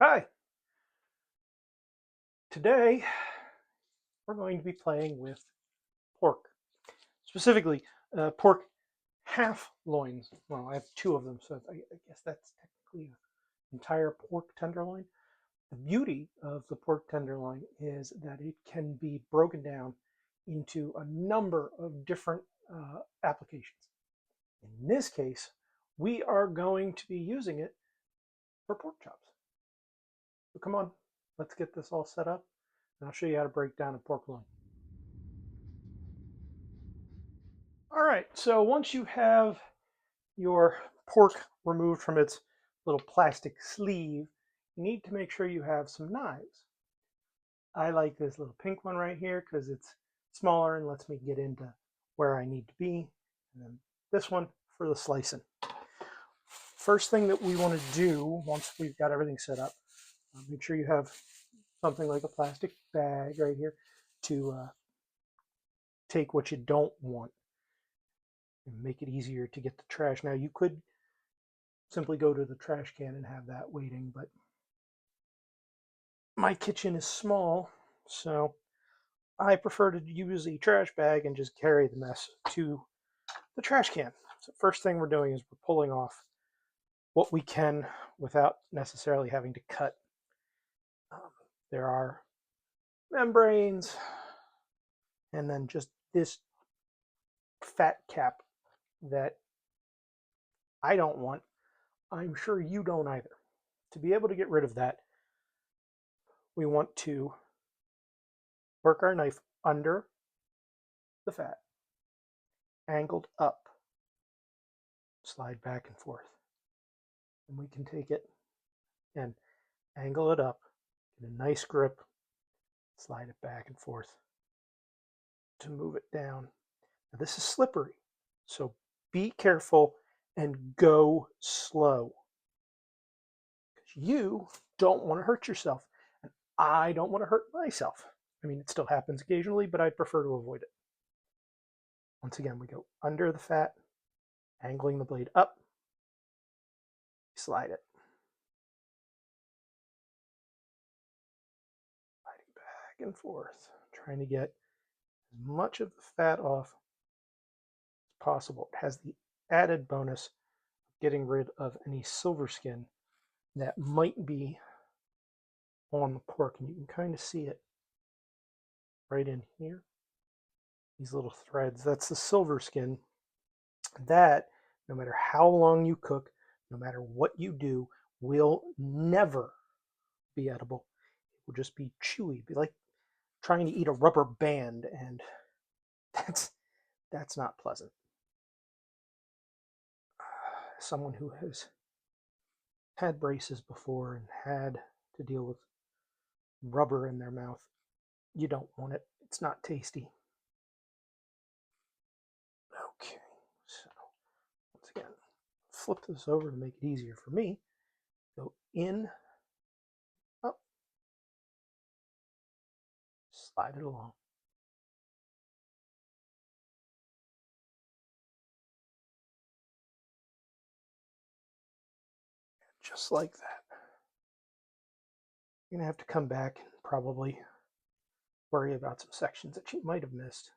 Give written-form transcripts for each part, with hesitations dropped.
Hi! Today we're going to be playing with pork, specifically pork half loins. Well, I have two of them, so I guess that's technically an entire pork tenderloin. The beauty of the pork tenderloin is that it can be broken down into a number of different applications. In this case, we are going to be using it for pork chops. So come on, let's get this all set up, and I'll show you how to break down a pork loin. All right, so once you have your pork removed from its little plastic sleeve, you need to make sure you have some knives. I like this little pink one right here because it's smaller and lets me get into where I need to be. And then this one for the slicing. First thing that we want to do once we've got everything set up, make sure you have something like a plastic bag right here to take what you don't want and make it easier to get the trash. Now, you could simply go to the trash can and have that waiting, but my kitchen is small, so I prefer to use a trash bag and just carry the mess to the trash can. So first thing we're doing is we're pulling off what we can without necessarily having to cut. There are membranes and then just this fat cap that I don't want. I'm sure you don't either. To be able to get rid of that, we want to work our knife under the fat, angled up, slide back and forth. And we can take it and angle it up, get a nice grip, slide it back and forth to move it down. Now this is slippery, so be careful and go slow. Because you don't want to hurt yourself, and I don't want to hurt myself. I mean, it still happens occasionally, but I prefer to avoid it. Once again, we go under the fat, angling the blade up, slide it. Sliding back and forth, trying to get as much of the fat off as possible. It has the added bonus of getting rid of any silver skin that might be on the pork, and you can kind of see it right in here. These little threads, that's the silver skin that, no matter how long you cook, no matter what you do, will never be edible. It will just be chewy. It'd be like trying to eat a rubber band, and that's not pleasant. Someone who has had braces before and had to deal with rubber in their mouth, you don't want it. It's not tasty. Okay, so once again, flip this over to make it easier for me. Go in, up, slide it along. Just like that. You're going to have to come back and probably worry about some sections that you might have missed.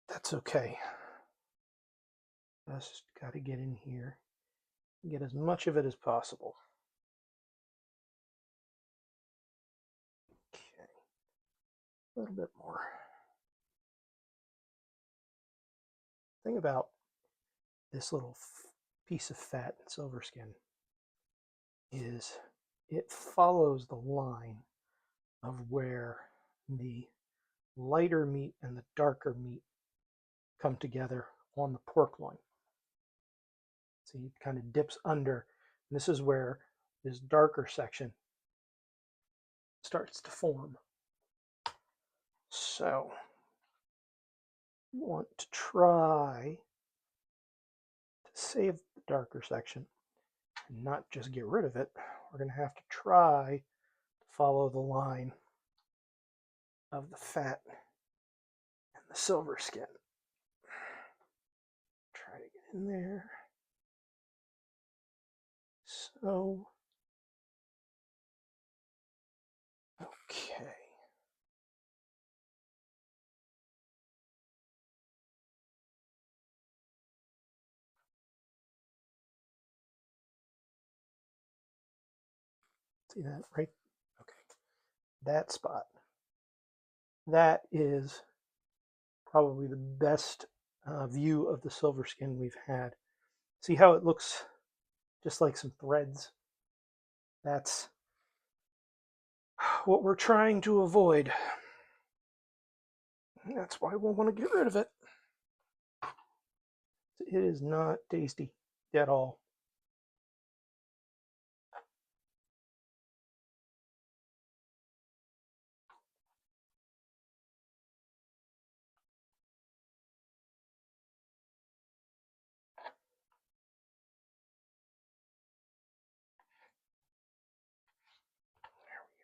That's okay. Just got to get in here and get as much of it as possible. Okay, a little bit more. Thing about this little piece of fat and silver skin is it follows the line of where the lighter meat and the darker meat come together on the pork loin. See, it kind of dips under. And this is where this darker section starts to form. So you want to try to save the darker section and not just get rid of it. We're going to have to try to follow the line of the fat and the silver skin. Try to get in there. So, okay. See that right? Okay. That spot. That is probably the best view of the silver skin we've had. See how it looks just like some threads? That's what we're trying to avoid. That's why we'll want to get rid of it. It is not tasty at all.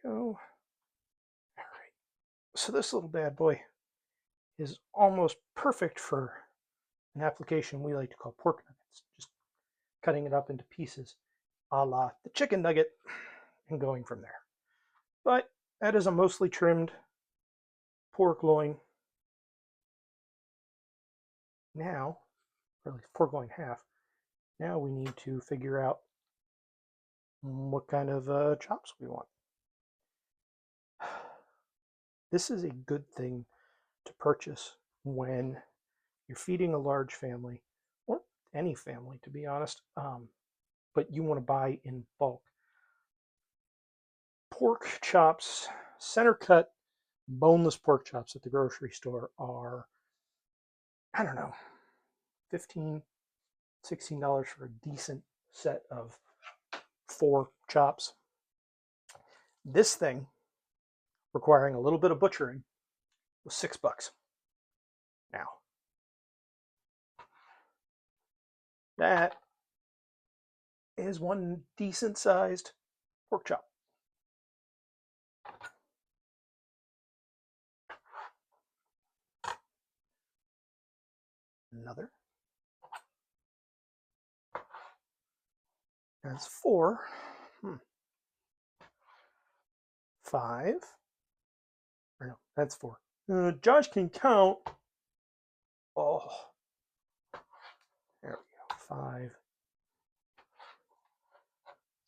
There we go. All right. So this little bad boy is almost perfect for an application we like to call pork nuggets. Just cutting it up into pieces, a la the chicken nugget, and going from there. But that is a mostly trimmed pork loin. Now, or at least pork loin half. Now we need to figure out what kind of chops we want. This is a good thing to purchase when you're feeding a large family, or any family to be honest, but you want to buy in bulk. Pork chops, center cut, boneless pork chops at the grocery store are, I don't know, $15, $16 for a decent set of 4 chops. This thing, requiring a little bit of butchering, was $6. Now, that is one decent sized pork chop. Another. That's 4. 5. Or no, that's 4. Josh can count. Oh, there we go. 5,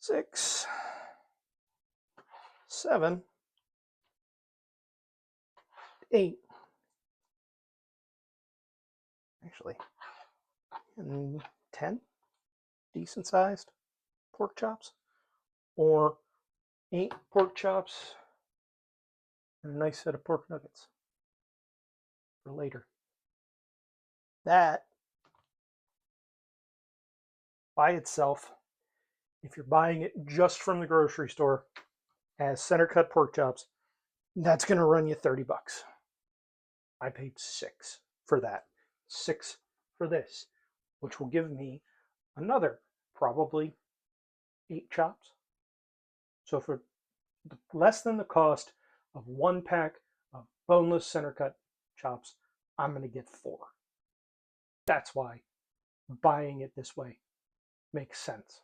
6, 7, 8. Actually, and 10 decent sized pork chops, or 8 pork chops and a nice set of pork nuggets for later. That by itself, if you're buying it just from the grocery store as center cut pork chops, that's going to run you $30. I paid 6 for that, 6 for this, which will give me another probably 8 chops. So for less than the cost of 1 pack of boneless center cut chops, I'm going to get 4. That's why buying it this way makes sense.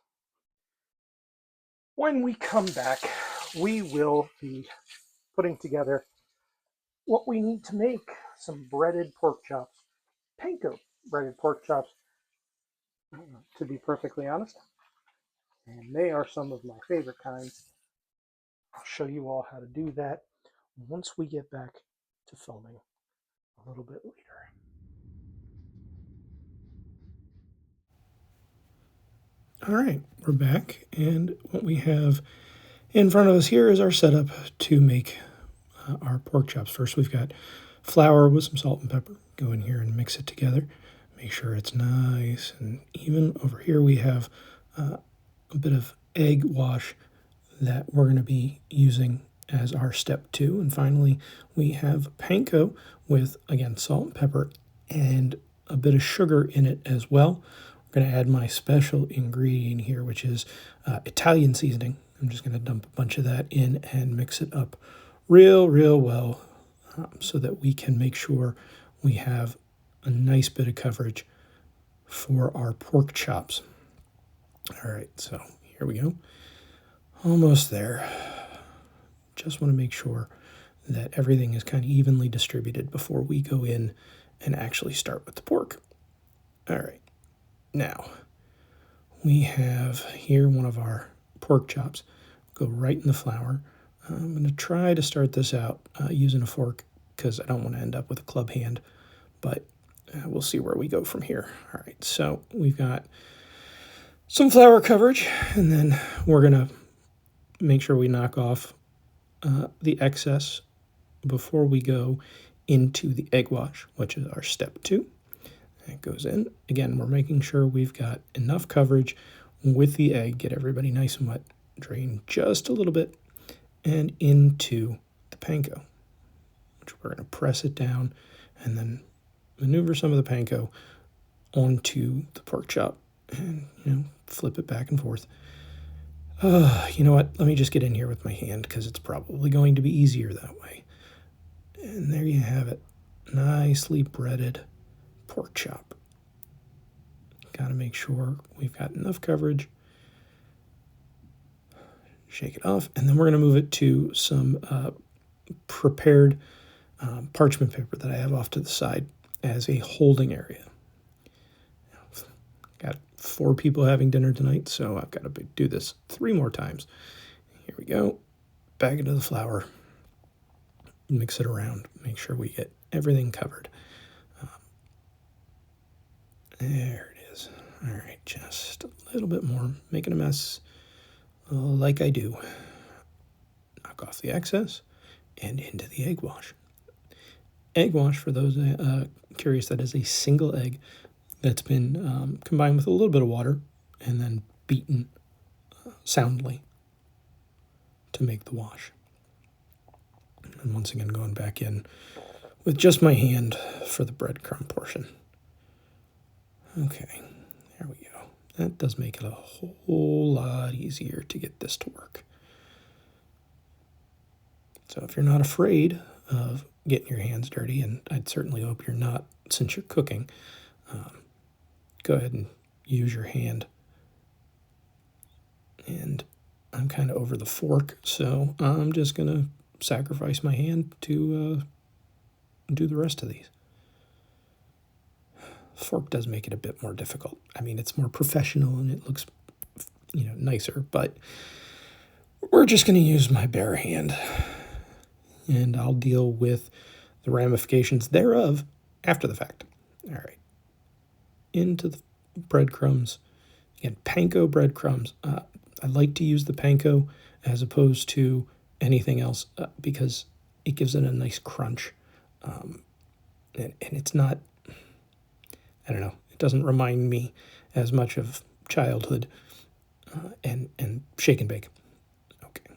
When we come back, we will be putting together what we need to make some breaded pork chops, panko breaded pork chops, to be perfectly honest. And they are some of my favorite kinds. I'll show you all how to do that once we get back to filming a little bit later. All right, we're back, and what we have in front of us here is our setup to make our pork chops. First, we've got flour with some salt and pepper. Go in here and mix it together. Make sure it's nice and even. Over here, we have a bit of egg wash that we're going to be using as our step 2. And finally, we have panko with, again, salt and pepper and a bit of sugar in it as well. I'm going to add my special ingredient here, which is Italian seasoning. I'm just going to dump a bunch of that in and mix it up real well so that we can make sure we have a nice bit of coverage for our pork chops. All right, so here we go. Almost there. Just want to make sure that everything is kind of evenly distributed before we go in and actually start with the pork. All right, now we have here one of our pork chops. Go right in the flour. I'm going to try to start this out using a fork because I don't want to end up with a club hand, but we'll see where we go from here. All right, so we've got some flour coverage, and then we're going to make sure we knock off the excess before we go into the egg wash, which is our step 2. It goes in. Again, we're making sure we've got enough coverage with the egg, get everybody nice and wet, drain just a little bit, and into the panko, which we're going to press it down and then maneuver some of the panko onto the pork chop and, flip it back and forth. You know what? Let me just get in here with my hand because it's probably going to be easier that way. And there you have it. Nicely breaded pork chop. Got to make sure we've got enough coverage. Shake it off, and then we're going to move it to some prepared parchment paper that I have off to the side as a holding area. Got 4 people having dinner tonight, so I've got to do this 3 more times. Here we go. Back into the flour. Mix it around. Make sure we get everything covered. There it is. All right, just a little bit more. Making a mess like I do. Knock off the excess and into the egg wash. Egg wash, for those curious, that is a single egg that's been combined with a little bit of water and then beaten soundly to make the wash. And once again, going back in with just my hand for the breadcrumb portion. Okay, there we go. That does make it a whole lot easier to get this to work. So if you're not afraid of getting your hands dirty, and I'd certainly hope you're not since you're cooking, go ahead and use your hand. And I'm kind of over the fork, so I'm just going to sacrifice my hand to do the rest of these. Fork does make it a bit more difficult. I mean, it's more professional and it looks, nicer, but we're just going to use my bare hand, and I'll deal with the ramifications thereof after the fact. All right. Into the breadcrumbs. Again, panko breadcrumbs. I like to use the panko as opposed to anything else because it gives it a nice crunch. And it's not, I don't know, it doesn't remind me as much of childhood and shake and bake. Okay.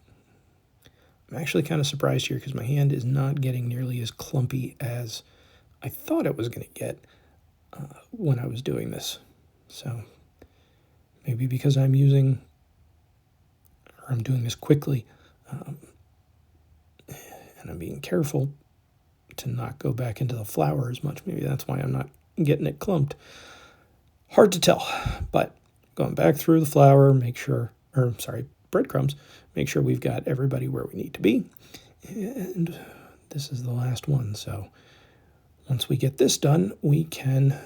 I'm actually kind of surprised here because my hand is not getting nearly as clumpy as I thought it was going to get when I was doing this. So maybe because I'm doing this quickly and I'm being careful to not go back into the flour as much. Maybe that's why I'm not getting it clumped. Hard to tell, but going back through the flour, breadcrumbs, make sure we've got everybody where we need to be. And this is the last one. So once we get this done, we can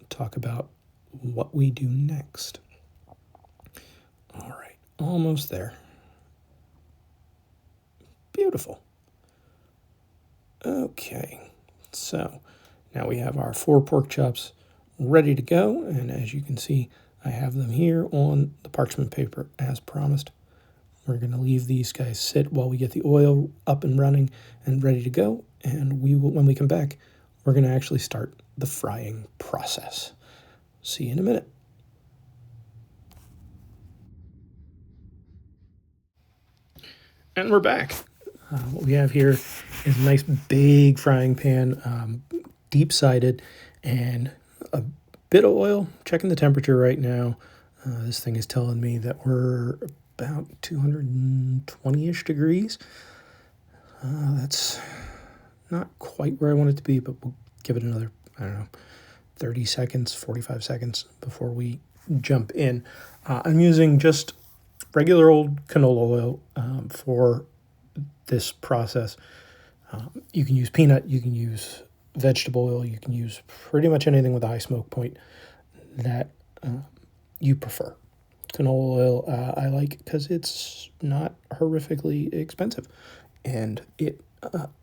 talk about what we do next. All right, almost there. Beautiful. Okay, so now we have our 4 pork chops ready to go, and as you can see, I have them here on the parchment paper as promised. We're going to leave these guys sit while we get the oil up and running and ready to go, and when we come back, we're going to actually start the frying process. See you in a minute. And we're back. What we have here is a nice big frying pan, deep-sided, and a bit of oil. Checking the temperature right now. This thing is telling me that we're about 220-ish degrees. That's not quite where I want it to be, but we'll give it another, 30 seconds, 45 seconds before we jump in. I'm using just regular old canola oil for this process. You can use peanut, you can use vegetable oil, you can use pretty much anything with a high smoke point that you prefer. Canola oil I like because it's not horrifically expensive, and it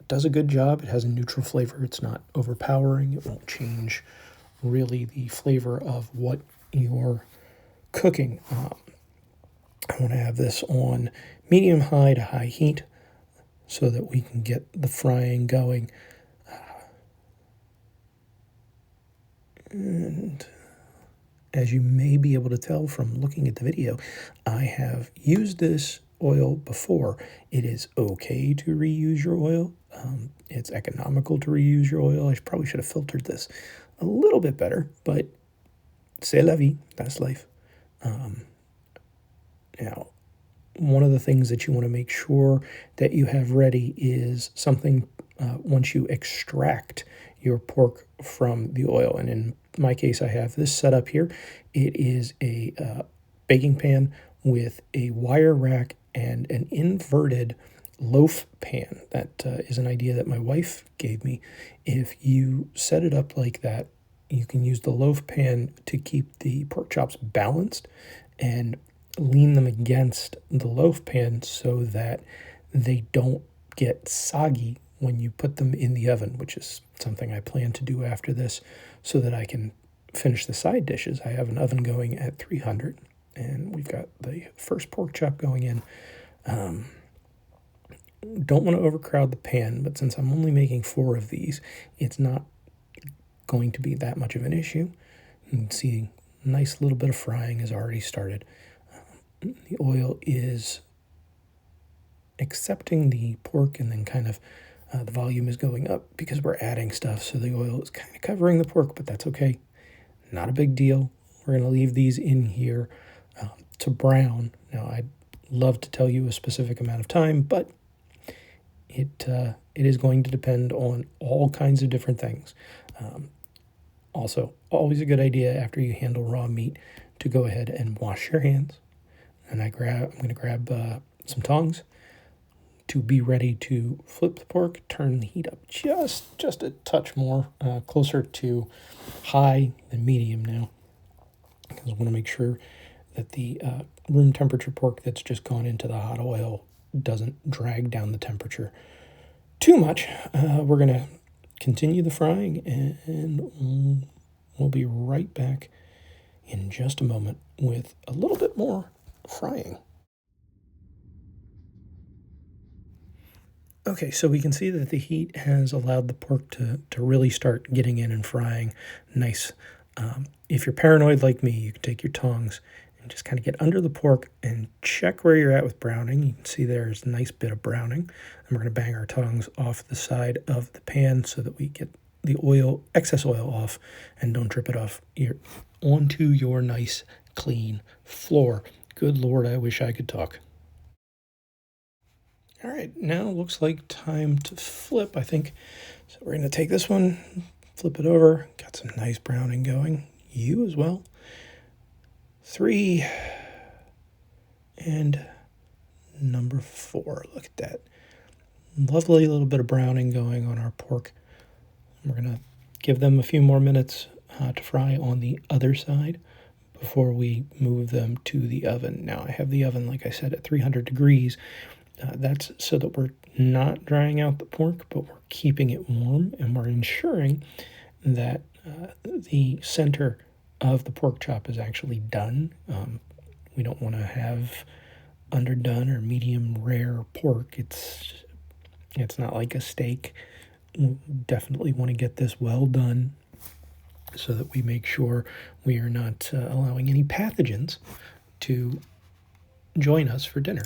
does a good job. It has a neutral flavor. It's not overpowering. It won't change really the flavor of what you're cooking. I want to have this on medium high to high heat so that we can get the frying going. And as you may be able to tell from looking at the video, I have used this oil before. It is okay to reuse your oil. It's economical to reuse your oil. I probably should have filtered this a little bit better, but c'est la vie, that's life. Now, one of the things that you want to make sure that you have ready is something once you extract your pork from the oil. And in my case, I have this set up here. It is a baking pan with a wire rack and an inverted loaf pan. That is an idea that my wife gave me. If you set it up like that, you can use the loaf pan to keep the pork chops balanced and lean them against the loaf pan so that they don't get soggy when you put them in the oven, which is something I plan to do after this so that I can finish the side dishes. I have an oven going at 300, and we've got the first pork chop going in. Don't want to overcrowd the pan, but since I'm only making 4 of these, it's not going to be that much of an issue. You can see a nice little bit of frying has already started. The oil is accepting the pork, and then kind of the volume is going up because we're adding stuff, so the oil is kind of covering the pork, but that's okay. Not a big deal. We're going to leave these in here to brown. Now, I'd love to tell you a specific amount of time, but it is going to depend on all kinds of different things. Also, always a good idea after you handle raw meat to go ahead and wash your hands. And I'm going to grab some tongs to be ready to flip the pork, turn the heat up just a touch more, closer to high than medium now, because I want to make sure that the room temperature pork that's just gone into the hot oil doesn't drag down the temperature too much. We're going to continue the frying, and we'll be right back in just a moment with a little bit more frying. Okay, so we can see that the heat has allowed the pork to really start getting in and frying nice. If you're paranoid like me, you can take your tongs and just kind of get under the pork and check where you're at with browning. You can see there's a nice bit of browning. And we're going to bang our tongs off the side of the pan so that we get the oil, excess oil off, and don't drip it off onto your nice, clean floor. Good Lord, I wish I could talk. All right, now looks like time to flip, I think. So we're going to take this one, flip it over. Got some nice browning going. You as well. 3. And number 4. Look at that. Lovely little bit of browning going on our pork. We're going to give them a few more minutes to fry on the other side before we move them to the oven. Now, I have the oven, like I said, at 300 degrees. That's so that we're not drying out the pork, but we're keeping it warm, and we're ensuring that the center of the pork chop is actually done. We don't want to have underdone or medium rare pork. It's not like a steak. We definitely want to get this well done so that we make sure we are not allowing any pathogens to join us for dinner.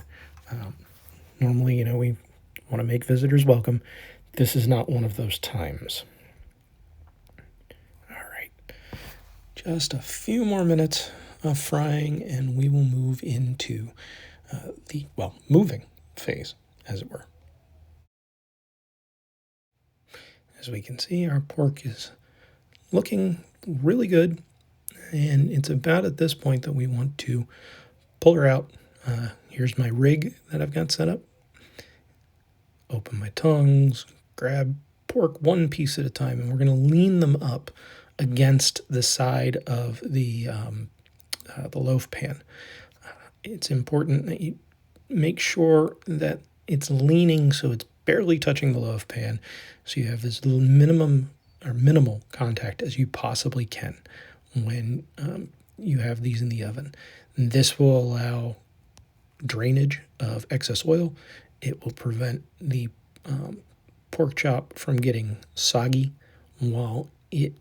Normally, we want to make visitors welcome. This is not one of those times. All right. Just a few more minutes of frying, and we will move into the moving phase, as it were. As we can see, our pork is looking really good, and it's about at this point that we want to pull her out, Here's my rig that I've got set up. Open my tongs, grab pork one piece at a time, and we're going to lean them up against the side of the loaf pan. It's important that you make sure that it's leaning so it's barely touching the loaf pan, so you have as little minimal contact as you possibly can when you have these in the oven. And this will allow drainage of excess oil. It will prevent the pork chop from getting soggy while it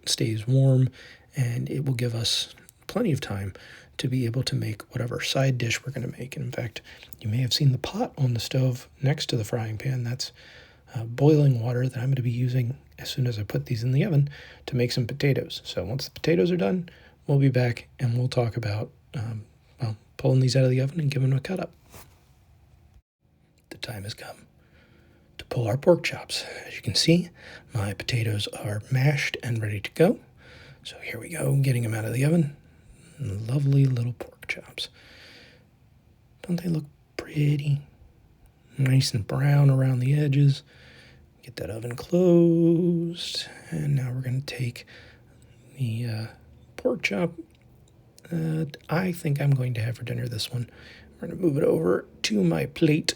stays warm, and it will give us plenty of time to be able to make whatever side dish we're going to make. And in fact, you may have seen the pot on the stove next to the frying pan. That's boiling water that I'm going to be using as soon as I put these in the oven to make some potatoes. So once the potatoes are done, we'll be back and we'll talk about pulling these out of the oven and giving them a cut up. The time has come to pull our pork chops. As you can see, my potatoes are mashed and ready to go. So here we go, getting them out of the oven. Lovely little pork chops. Don't they look pretty? Nice and brown around the edges. Get that oven closed. And now we're going to take the pork chop I think I'm going to have for dinner this one. We're going to move it over to my plate.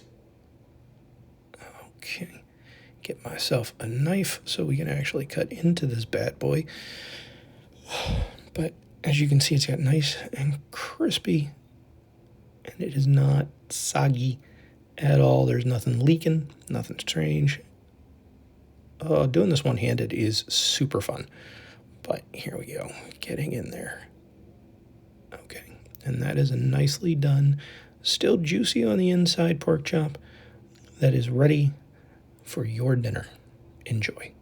Okay. Get myself a knife so we can actually cut into this bad boy. But as you can see, it's got nice and crispy, and it is not soggy at all. There's nothing leaking, nothing strange. Doing this one-handed is super fun. But here we go, getting in there. Okay, and that is a nicely done, still juicy on the inside pork chop that is ready for your dinner. Enjoy.